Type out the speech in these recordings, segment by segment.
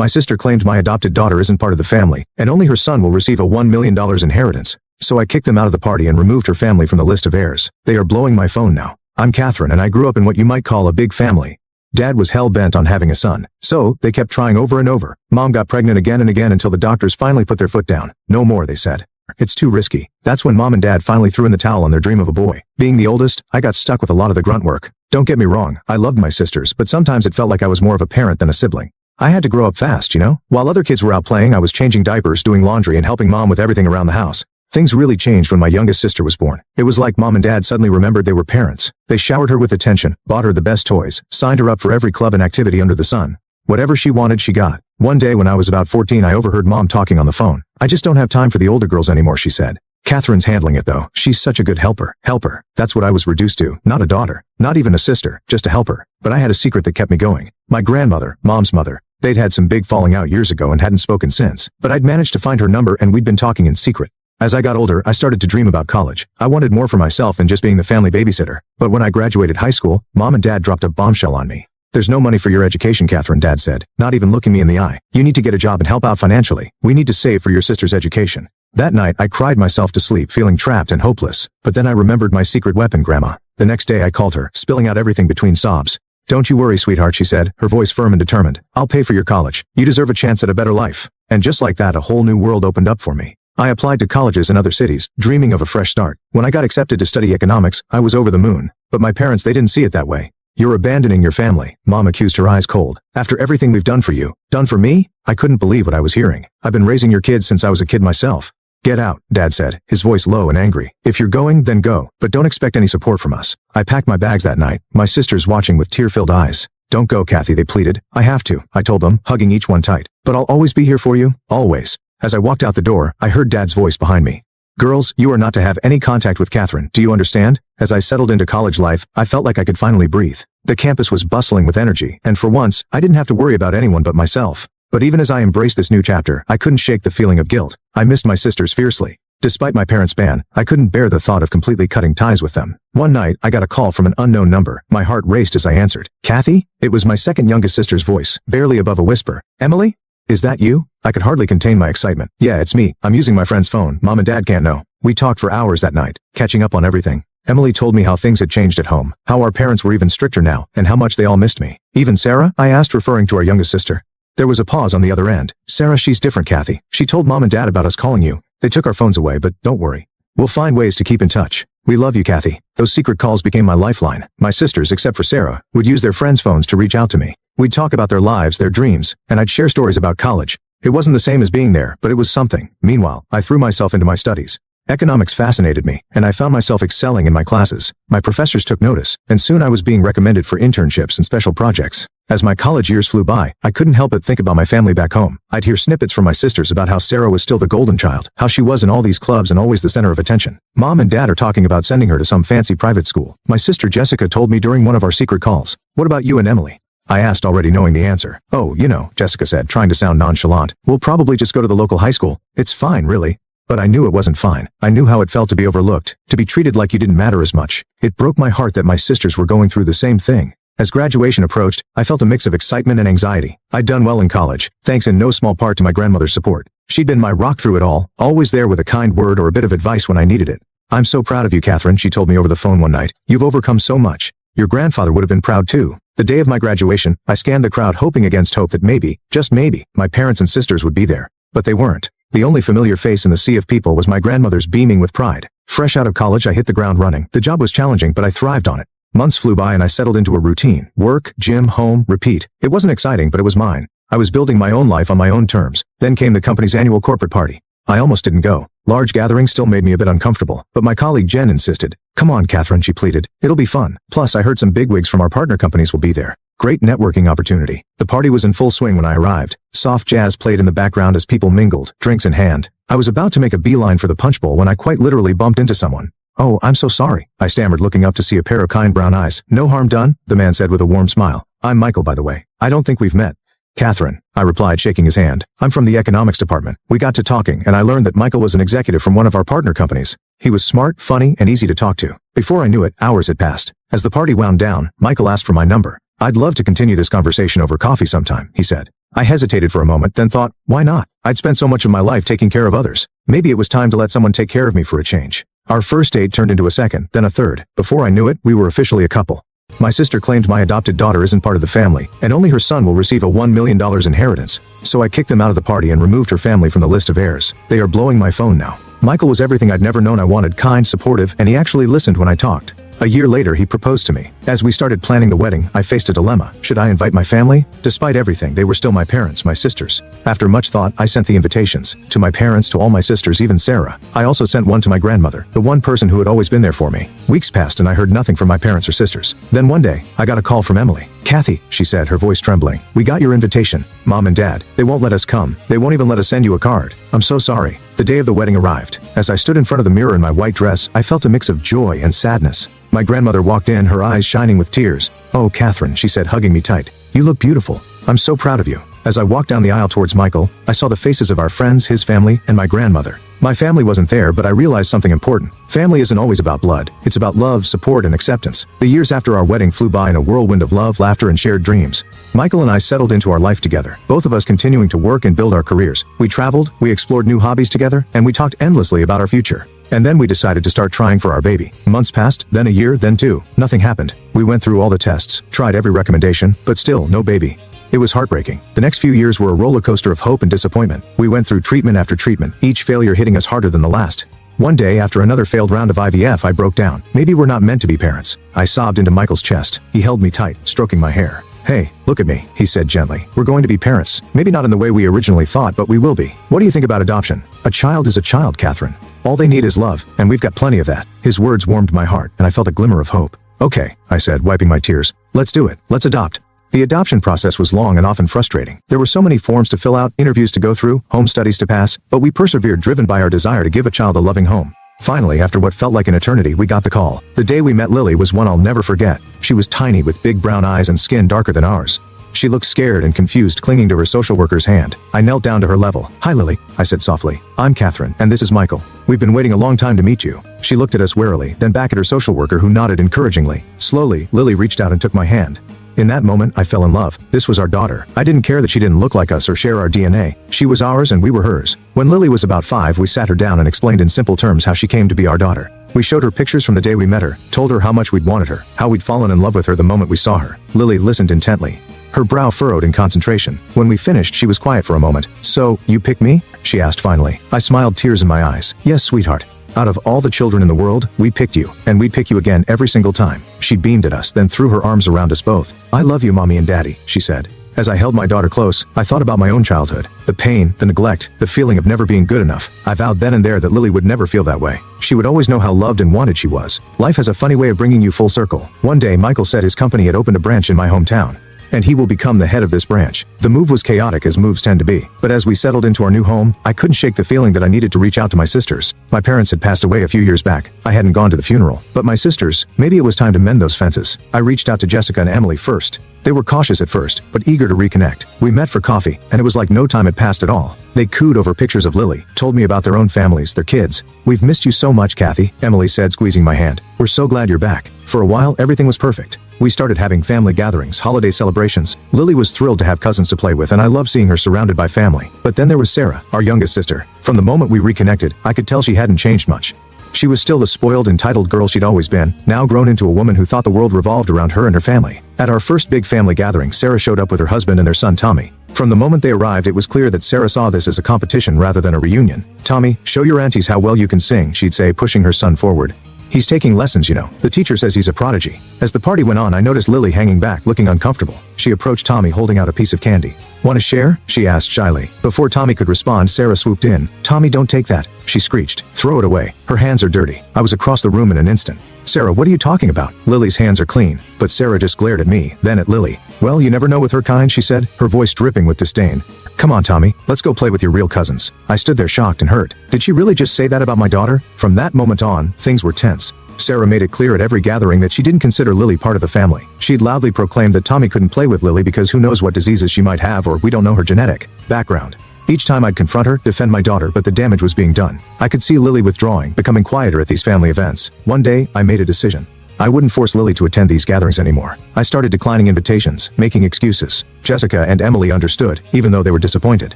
My sister claimed my adopted daughter isn't part of the family, and only her son will receive a $1 million inheritance. So I kicked them out of the party and removed her family from the list of heirs. They are blowing my phone now. I'm Catherine and I grew up in what you might call a big family. Dad was hell-bent on having a son, so they kept trying over and over. Mom got pregnant again and again until the doctors finally put their foot down. No more, they said. It's too risky. That's when Mom and Dad finally threw in the towel on their dream of a boy. Being the oldest, I got stuck with a lot of the grunt work. Don't get me wrong, I loved my sisters, but sometimes it felt like I was more of a parent than a sibling. I had to grow up fast, you know? While other kids were out playing, I was changing diapers, doing laundry, and helping Mom with everything around the house. Things really changed when my youngest sister was born. It was like Mom and Dad suddenly remembered they were parents. They showered her with attention, bought her the best toys, signed her up for every club and activity under the sun. Whatever she wanted, she got. One day when I was about 14, I overheard Mom talking on the phone. I just don't have time for the older girls anymore, she said. Catherine's handling it though. She's such a good helper. Helper. That's what I was reduced to. Not a daughter. Not even a sister. Just a helper. But I had a secret that kept me going. My grandmother, Mom's mother. They'd had some big falling out years ago and hadn't spoken since. But I'd managed to find her number and we'd been talking in secret. As I got older, I started to dream about college. I wanted more for myself than just being the family babysitter. But when I graduated high school, Mom and Dad dropped a bombshell on me. There's no money for your education, Catherine, Dad said, not even looking me in the eye. You need to get a job and help out financially. We need to save for your sister's education. That night, I cried myself to sleep, feeling trapped and hopeless. But then I remembered my secret weapon, Grandma. The next day I called her, spilling out everything between sobs. Don't you worry, sweetheart, she said, her voice firm and determined. I'll pay for your college. You deserve a chance at a better life. And just like that, a whole new world opened up for me. I applied to colleges in other cities, dreaming of a fresh start. When I got accepted to study economics, I was over the moon. But my parents, they didn't see it that way. You're abandoning your family, Mom accused, her eyes cold. After everything we've done for you. Done for me? I couldn't believe what I was hearing. I've been raising your kids since I was a kid myself. Get out, Dad said, his voice low and angry. If you're going, then go, but don't expect any support from us. I packed my bags that night, my sisters watching with tear-filled eyes. Don't go, Kathy, they pleaded. I have to, I told them, hugging each one tight. But I'll always be here for you, always. As I walked out the door, I heard Dad's voice behind me. Girls, you are not to have any contact with Catherine, do you understand? As I settled into college life, I felt like I could finally breathe. The campus was bustling with energy, and for once, I didn't have to worry about anyone but myself. But even as I embraced this new chapter, I couldn't shake the feeling of guilt. I missed my sisters fiercely. Despite my parents' ban, I couldn't bear the thought of completely cutting ties with them. One night, I got a call from an unknown number. My heart raced as I answered. Kathy? It was my second youngest sister's voice, barely above a whisper. Emily? Is that you? I could hardly contain my excitement. Yeah, it's me. I'm using my friend's phone. Mom and Dad can't know. We talked for hours that night, catching up on everything. Emily told me how things had changed at home, how our parents were even stricter now, and how much they all missed me. Even Sarah? I asked, referring to our youngest sister. There was a pause on the other end. Sarah, she's different, Kathy. She told Mom and Dad about us calling you. They took our phones away, but don't worry. We'll find ways to keep in touch. We love you, Kathy. Those secret calls became my lifeline. My sisters, except for Sarah, would use their friends' phones to reach out to me. We'd talk about their lives, their dreams, and I'd share stories about college. It wasn't the same as being there, but it was something. Meanwhile, I threw myself into my studies. Economics fascinated me, and I found myself excelling in my classes. My professors took notice, and soon I was being recommended for internships and special projects. As my college years flew by, I couldn't help but think about my family back home. I'd hear snippets from my sisters about how Sarah was still the golden child, how she was in all these clubs and always the center of attention. Mom and Dad are talking about sending her to some fancy private school. My sister Jessica told me during one of our secret calls. What about you and Emily? I asked, already knowing the answer. Oh, you know, Jessica said, trying to sound nonchalant. We'll probably just go to the local high school. It's fine, really. But I knew it wasn't fine. I knew how it felt to be overlooked, to be treated like you didn't matter as much. It broke my heart that my sisters were going through the same thing. As graduation approached, I felt a mix of excitement and anxiety. I'd done well in college, thanks in no small part to my grandmother's support. She'd been my rock through it all, always there with a kind word or a bit of advice when I needed it. I'm so proud of you, Catherine, she told me over the phone one night. You've overcome so much. Your grandfather would have been proud too. The day of my graduation, I scanned the crowd hoping against hope that maybe, just maybe, my parents and sisters would be there. But they weren't. The only familiar face in the sea of people was my grandmother's, beaming with pride. Fresh out of college, I hit the ground running. The job was challenging, but I thrived on it. Months flew by and I settled into a routine. Work, gym, home, repeat. It wasn't exciting, but it was mine. I was building my own life on my own terms. Then came the company's annual corporate party. I almost didn't go. Large gatherings still made me a bit uncomfortable, but my colleague Jen insisted. Come on, Catherine, she pleaded. It'll be fun. Plus, I heard some bigwigs from our partner companies will be there. Great networking opportunity. The party was in full swing when I arrived. Soft jazz played in the background as people mingled, drinks in hand. I was about to make a beeline for the punch bowl when I quite literally bumped into someone. Oh, I'm so sorry, I stammered, looking up to see a pair of kind brown eyes. No harm done, the man said with a warm smile. I'm Michael, by the way. I don't think we've met. Catherine, I replied, shaking his hand. I'm from the economics department. We got to talking, and I learned that Michael was an executive from one of our partner companies. He was smart, funny, and easy to talk to. Before I knew it, hours had passed. As the party wound down, Michael asked for my number. I'd love to continue this conversation over coffee sometime, he said. I hesitated for a moment, then thought, why not? I'd spent so much of my life taking care of others. Maybe it was time to let someone take care of me for a change. Our first date turned into a second, then a third. Before I knew it, we were officially a couple. My sister claimed my adopted daughter isn't part of the family, and only her son will receive a $1 million inheritance. So I kicked them out of the party and removed her family from the list of heirs. They are blowing my phone now. Michael was everything I'd never known I wanted, kind, supportive, and he actually listened when I talked. A year later, he proposed to me. As we started planning the wedding, I faced a dilemma. Should I invite my family? Despite everything, they were still my parents, my sisters. After much thought, I sent the invitations. To my parents, to all my sisters, even Sarah. I also sent one to my grandmother, the one person who had always been there for me. Weeks passed and I heard nothing from my parents or sisters. Then one day, I got a call from Emily. Kathy, she said, her voice trembling. We got your invitation. Mom and Dad, they won't let us come. They won't even let us send you a card. I'm so sorry. The day of the wedding arrived. As I stood in front of the mirror in my white dress, I felt a mix of joy and sadness. My grandmother walked in, her eyes shining with tears. Oh, Catherine, she said, hugging me tight. You look beautiful. I'm so proud of you. As I walked down the aisle towards Michael, I saw the faces of our friends, his family, and my grandmother. My family wasn't there, but I realized something important. Family isn't always about blood. It's about love, support, and acceptance. The years after our wedding flew by in a whirlwind of love, laughter, and shared dreams. Michael and I settled into our life together, both of us continuing to work and build our careers. We traveled, we explored new hobbies together, and we talked endlessly about our future. And then we decided to start trying for our baby. Months passed, then a year, then two. Nothing happened. We went through all the tests, tried every recommendation, but still no baby. It was heartbreaking. The next few years were a roller coaster of hope and disappointment. We went through treatment after treatment, each failure hitting us harder than the last. One day, after another failed round of IVF, I broke down. Maybe we're not meant to be parents. I sobbed into Michael's chest. He held me tight, stroking my hair. Hey, look at me, he said gently. We're going to be parents. Maybe not in the way we originally thought, but we will be. What do you think about adoption? A child is a child, Catherine. All they need is love, and we've got plenty of that. His words warmed my heart, and I felt a glimmer of hope. Okay, I said, wiping my tears. Let's do it. Let's adopt. The adoption process was long and often frustrating. There were so many forms to fill out, interviews to go through, home studies to pass, but we persevered, driven by our desire to give a child a loving home. Finally, after what felt like an eternity, we got the call. The day we met Lily was one I'll never forget. She was tiny with big brown eyes and skin darker than ours. She looked scared and confused, clinging to her social worker's hand. I knelt down to her level. Hi, Lily, I said softly. I'm Catherine, and this is Michael. We've been waiting a long time to meet you. She looked at us warily, then back at her social worker, who nodded encouragingly. Slowly, Lily reached out and took my hand. In that moment, I fell in love. This was our daughter. I didn't care that she didn't look like us or share our DNA. She was ours and we were hers. When Lily was about 5, we sat her down and explained in simple terms how she came to be our daughter. We showed her pictures from the day we met her, told her how much we'd wanted her, how we'd fallen in love with her the moment we saw her. Lily listened intently. Her brow furrowed in concentration. When we finished, she was quiet for a moment. So, you pick me? She asked finally. I smiled, tears in my eyes. Yes, sweetheart. Out of all the children in the world, we picked you, and we'd pick you again every single time. She beamed at us, then threw her arms around us both. I love you, Mommy and Daddy, she said. As I held my daughter close, I thought about my own childhood. The pain, the neglect, the feeling of never being good enough. I vowed then and there that Lily would never feel that way. She would always know how loved and wanted she was. Life has a funny way of bringing you full circle. One day, Michael said his company had opened a branch in my hometown, and he will become the head of this branch. The move was chaotic, as moves tend to be. But as we settled into our new home, I couldn't shake the feeling that I needed to reach out to my sisters. My parents had passed away a few years back. I hadn't gone to the funeral. But my sisters, maybe it was time to mend those fences. I reached out to Jessica and Emily first. They were cautious at first, but eager to reconnect. We met for coffee, and it was like no time had passed at all. They cooed over pictures of Lily, told me about their own families, their kids. We've missed you so much, Kathy, Emily said, squeezing my hand. We're so glad you're back. For a while, everything was perfect. We started having family gatherings, holiday celebrations. Lily was thrilled to have cousins to play with, and I loved seeing her surrounded by family. But then there was Sarah, our youngest sister. From the moment we reconnected, I could tell she hadn't changed much. She was still the spoiled, entitled girl she'd always been, now grown into a woman who thought the world revolved around her and her family. At our first big family gathering, Sarah showed up with her husband and their son Tommy. From the moment they arrived, it was clear that Sarah saw this as a competition rather than a reunion. Tommy, show your aunties how well you can sing, she'd say, pushing her son forward. He's taking lessons, you know. The teacher says he's a prodigy. As the party went on, I noticed Lily hanging back, looking uncomfortable. She approached Tommy, holding out a piece of candy. Want to share? She asked shyly. Before Tommy could respond, Sarah swooped in. Tommy, don't take that, she screeched. Throw it away. Her hands are dirty. I was across the room in an instant. Sarah, what are you talking about? Lily's hands are clean. But Sarah just glared at me, then at Lily. Well, you never know with her kind, she said, her voice dripping with disdain. Come on, Tommy, let's go play with your real cousins. I stood there shocked and hurt. Did she really just say that about my daughter? From that moment on, things were tense. Sarah made it clear at every gathering that she didn't consider Lily part of the family. She'd loudly proclaimed that Tommy couldn't play with Lily because who knows what diseases she might have, or we don't know her genetic background. Each time I'd confront her, defend my daughter, but the damage was being done. I could see Lily withdrawing, becoming quieter at these family events. One day, I made a decision. I wouldn't force Lily to attend these gatherings anymore. I started declining invitations, making excuses. Jessica and Emily understood, even though they were disappointed.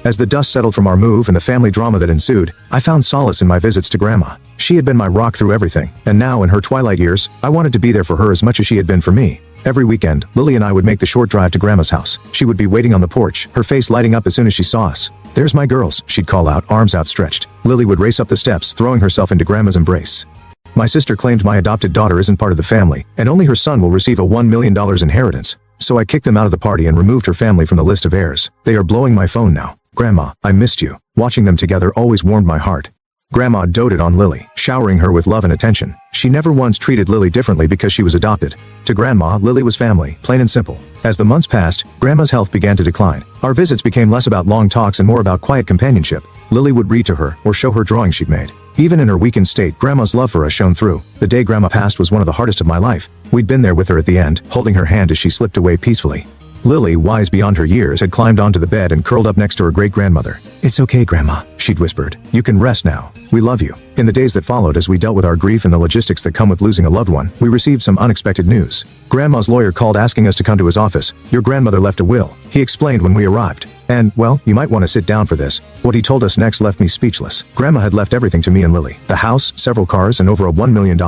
As the dust settled from our move and the family drama that ensued, I found solace in my visits to Grandma. She had been my rock through everything, and now in her twilight years, I wanted to be there for her as much as she had been for me. Every weekend, Lily and I would make the short drive to Grandma's house. She would be waiting on the porch, her face lighting up as soon as she saw us. "There's my girls," she'd call out, arms outstretched. Lily would race up the steps, throwing herself into Grandma's embrace. My sister claimed my adopted daughter isn't part of the family, and only her son will receive a $1 million inheritance. So I kicked them out of the party and removed her family from the list of heirs. They are blowing my phone now. "Grandma, I missed you." Watching them together always warmed my heart. Grandma doted on Lily, showering her with love and attention. She never once treated Lily differently because she was adopted. To Grandma, Lily was family, plain and simple. As the months passed, Grandma's health began to decline. Our visits became less about long talks and more about quiet companionship. Lily would read to her or show her drawings she'd made. Even in her weakened state, Grandma's love for us shone through. The day Grandma passed was one of the hardest of my life. We'd been there with her at the end, holding her hand as she slipped away peacefully. Lily, wise beyond her years, had climbed onto the bed and curled up next to her great-grandmother. "It's okay, Grandma," she'd whispered. "You can rest now. We love you." In the days that followed, as we dealt with our grief and the logistics that come with losing a loved one, we received some unexpected news. Grandma's lawyer called asking us to come to his office. "Your grandmother left a will," he explained when we arrived. And, well, you might want to sit down for this. What he told us next left me speechless. Grandma had left everything to me and Lily. The house, several cars, and over $1 million.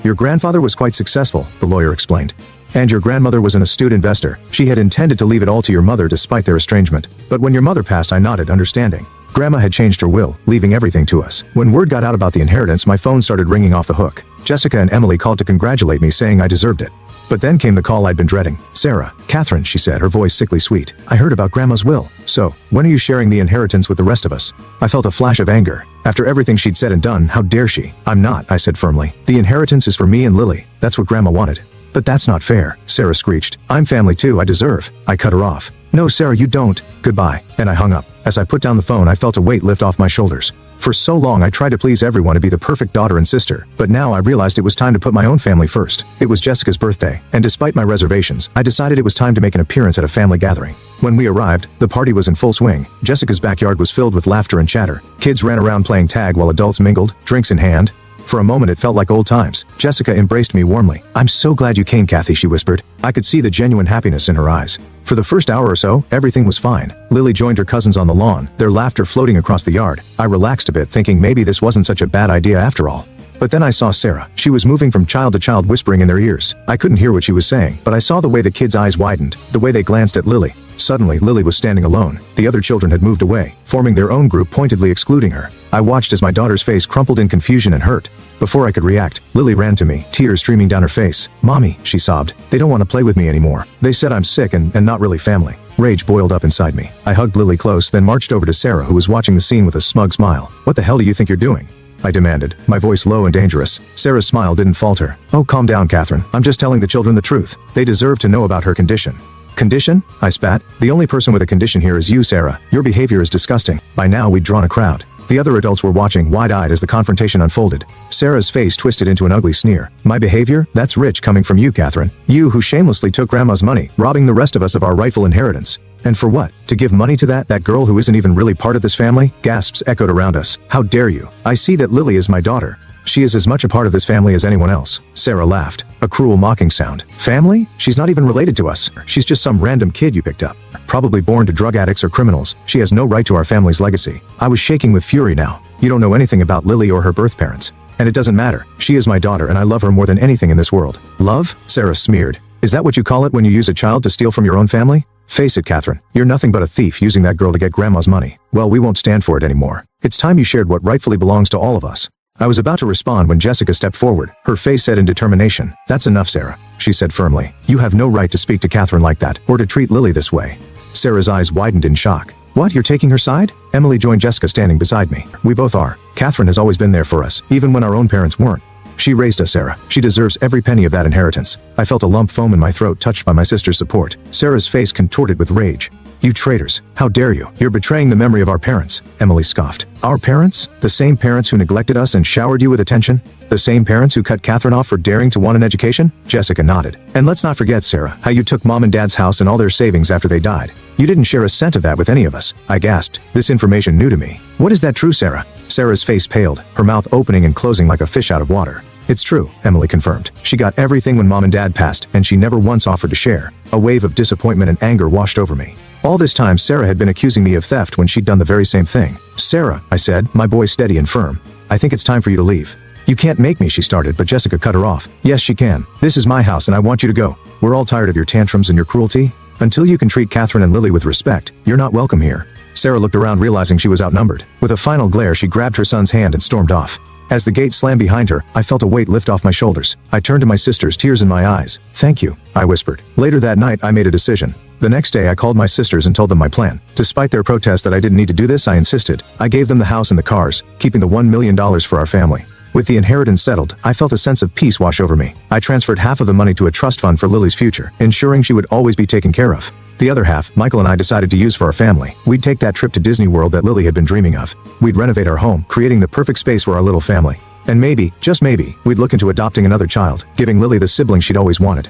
"Your grandfather was quite successful," the lawyer explained. "And your grandmother was an astute investor. She had intended to leave it all to your mother despite their estrangement. But when your mother passed, I nodded, understanding. Grandma had changed her will, leaving everything to us. When word got out about the inheritance, my phone started ringing off the hook. Jessica and Emily called to congratulate me, saying I deserved it. But then came the call I'd been dreading. "Sarah, Catherine," she said, her voice sickly sweet. "I heard about Grandma's will. So, when are you sharing the inheritance with the rest of us?" I felt a flash of anger. After everything she'd said and done, how dare she? "I'm not," I said firmly. "The inheritance is for me and Lily. That's what Grandma wanted." "But that's not fair," Sarah screeched. "I'm family too, I deserve." I cut her off. "No, Sarah, you don't. Goodbye." And I hung up. As I put down the phone, I felt a weight lift off my shoulders. For so long I tried to please everyone to be the perfect daughter and sister, but now I realized it was time to put my own family first. It was Jessica's birthday, and despite my reservations, I decided it was time to make an appearance at a family gathering. When we arrived, the party was in full swing. Jessica's backyard was filled with laughter and chatter. Kids ran around playing tag while adults mingled, drinks in hand. For a moment it felt like old times. Jessica embraced me warmly. "I'm so glad you came, Kathy," she whispered. I could see the genuine happiness in her eyes. For the first hour or so, everything was fine. Lily joined her cousins on the lawn, their laughter floating across the yard. I relaxed a bit, thinking maybe this wasn't such a bad idea after all. But then I saw Sarah. She was moving from child to child, whispering in their ears. I couldn't hear what she was saying, but I saw the way the kids' eyes widened, the way they glanced at Lily. Suddenly, Lily was standing alone. The other children had moved away, forming their own group, pointedly excluding her. I watched as my daughter's face crumpled in confusion and hurt. Before I could react, Lily ran to me, tears streaming down her face. "Mommy," she sobbed. "They don't want to play with me anymore. They said I'm sick and not really family." Rage boiled up inside me. I hugged Lily close, then marched over to Sarah, who was watching the scene with a smug smile. "What the hell do you think you're doing?" I demanded, my voice low and dangerous. Sarah's smile didn't falter. "Oh, calm down, Catherine. I'm just telling the children the truth. They deserve to know about her condition." "Condition?" I spat. "The only person with a condition here is you, Sarah. Your behavior is disgusting." By now we'd drawn a crowd. The other adults were watching, wide-eyed, as the confrontation unfolded. Sarah's face twisted into an ugly sneer. "My behavior? That's rich coming from you, Catherine. You who shamelessly took Grandma's money, robbing the rest of us of our rightful inheritance. And for what? To give money to that girl who isn't even really part of this family?" Gasps echoed around us. "How dare you? I see that Lily is my daughter. She is as much a part of this family as anyone else." Sarah laughed. A cruel mocking sound. "Family? She's not even related to us. She's just some random kid you picked up. Probably born to drug addicts or criminals. She has no right to our family's legacy." I was shaking with fury now. "You don't know anything about Lily or her birth parents. And it doesn't matter. She is my daughter and I love her more than anything in this world." "Love?" Sarah smeared. "Is that what you call it when you use a child to steal from your own family? Face it, Catherine. You're nothing but a thief using that girl to get Grandma's money. Well, we won't stand for it anymore. It's time you shared what rightfully belongs to all of us." I was about to respond when Jessica stepped forward, her face set in determination. "That's enough, Sarah," she said firmly. "You have no right to speak to Catherine like that, or to treat Lily this way." Sarah's eyes widened in shock. "What, you're taking her side?" Emily joined Jessica, standing beside me. "We both are. Catherine has always been there for us, even when our own parents weren't. She raised us, Sarah. She deserves every penny of that inheritance." I felt a lump foam in my throat, touched by my sister's support. Sarah's face contorted with rage. You traitors, how dare you? You're betraying the memory of our parents, Emily scoffed. Our parents? The same parents who neglected us and showered you with attention? The same parents who cut Catherine off for daring to want an education? Jessica nodded. And let's not forget, Sarah, how you took Mom and Dad's house and all their savings after they died. You didn't share a cent of that with any of us. I gasped. This information new to me. What is that true, Sarah? Sarah's face paled, her mouth opening and closing like a fish out of water. It's true, Emily confirmed. She got everything when Mom and Dad passed, and she never once offered to share. A wave of disappointment and anger washed over me. All this time, Sarah had been accusing me of theft when she'd done the very same thing. Sarah, I said, my voice steady and firm. I think it's time for you to leave. You can't make me, she started, but Jessica cut her off. Yes, she can. This is my house and I want you to go. We're all tired of your tantrums and your cruelty. Until you can treat Catherine and Lily with respect, you're not welcome here. Sarah looked around, realizing she was outnumbered. With a final glare, she grabbed her son's hand and stormed off. As the gate slammed behind her, I felt a weight lift off my shoulders. I turned to my sisters, tears in my eyes. Thank you, I whispered. Later that night, I made a decision. The next day, I called my sisters and told them my plan. Despite their protest that I didn't need to do this, I insisted. I gave them the house and the cars, keeping the $1 million for our family. With the inheritance settled, I felt a sense of peace wash over me. I transferred half of the money to a trust fund for Lily's future, ensuring she would always be taken care of. The other half, Michael and I decided to use for our family. We'd take that trip to Disney World that Lily had been dreaming of. We'd renovate our home, creating the perfect space for our little family. And maybe, just maybe, we'd look into adopting another child, giving Lily the sibling she'd always wanted.